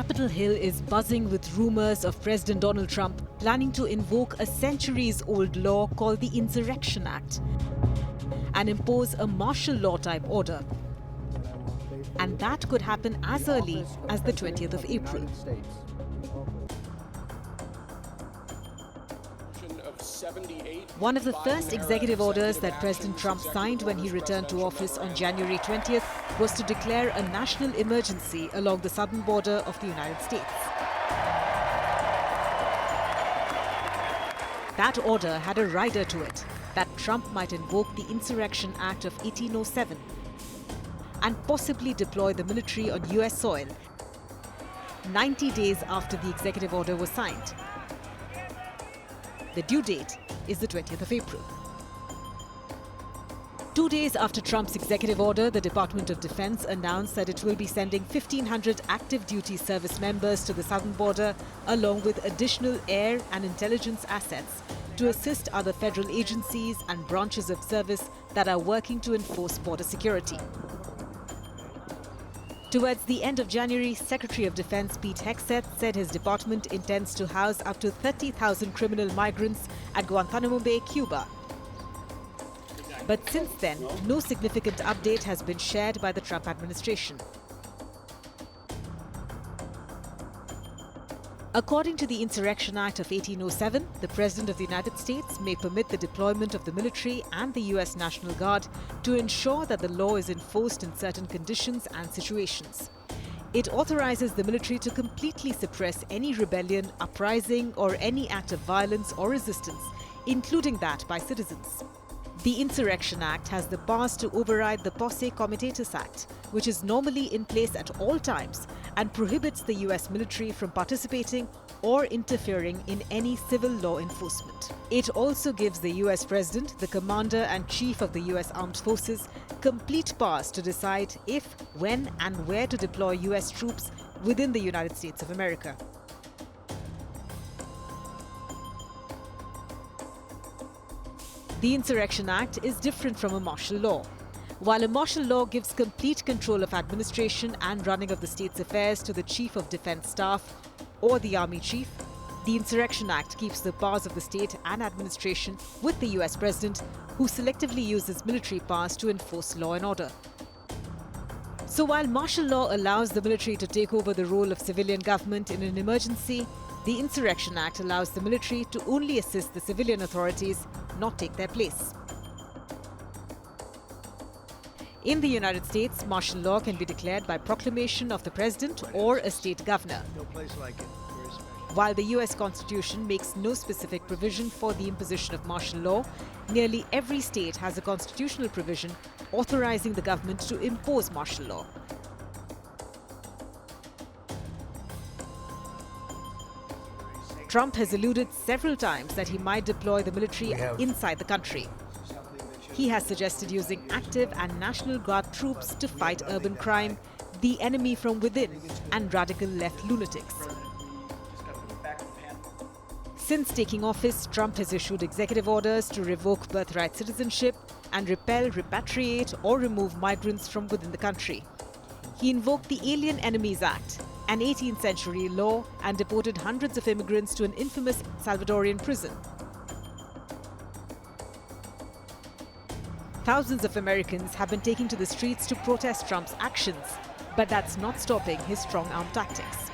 Capitol Hill is buzzing with rumors of President Donald Trump planning to invoke a centuries-old law called the Insurrection Act and impose a martial law type order. And that could happen as early as the 20th of April. One of the first executive orders that President Trump signed when he returned to office on January 20th was to declare a national emergency along the southern border of the United States. That order had a rider to it that Trump might invoke the Insurrection Act of 1807 and possibly deploy the military on US soil 90 days after the executive order was signed. The due date is the 20th of April. 2 days after Trump's executive order, the Department of Defense announced that it will be sending 1,500 active duty service members to the southern border, along with additional air and intelligence assets to assist other federal agencies and branches of service that are working to enforce border security. Towards the end of January, Secretary of Defense Pete Hegseth said his department intends to house up to 30,000 criminal migrants at Guantanamo Bay, Cuba. But since then, no significant update has been shared by the Trump administration. According to the Insurrection Act of 1807, the President of the United States may permit the deployment of the military and the US National Guard to ensure that the law is enforced in certain conditions and situations. It authorizes the military to completely suppress any rebellion, uprising, or any act of violence or resistance, including that by citizens. The Insurrection Act has the powers to override the Posse Comitatus Act, which is normally in place at all times and prohibits the US military from participating or interfering in any civil law enforcement. It also gives the US President, the Commander and Chief of the US Armed Forces, complete powers to decide if, when and where to deploy US troops within the United States of America. The Insurrection Act is different from a martial law. While a martial law gives complete control of administration and running of the state's affairs to the Chief of Defense Staff or the Army Chief, the Insurrection Act keeps the powers of the state and administration with the US President, who selectively uses military powers to enforce law and order. So while martial law allows the military to take over the role of civilian government in an emergency, the Insurrection Act allows the military to only assist the civilian authorities, not take their place. In the United States, martial law can be declared by proclamation of the president or a state governor. While the US Constitution makes no specific provision for the imposition of martial law, nearly every state has a constitutional provision authorizing the government to impose martial law. Trump has alluded several times that he might deploy the military inside the country. He has suggested using active and National Guard troops to fight urban crime, the enemy from within, and radical left lunatics. Since taking office, Trump has issued executive orders to revoke birthright citizenship and repel, repatriate, or remove migrants from within the country. He invoked the Alien Enemies Act, an 18th century law, and deported hundreds of immigrants to an infamous Salvadorian prison. Thousands of Americans have been taking to the streets to protest Trump's actions, but that's not stopping his strong-arm tactics.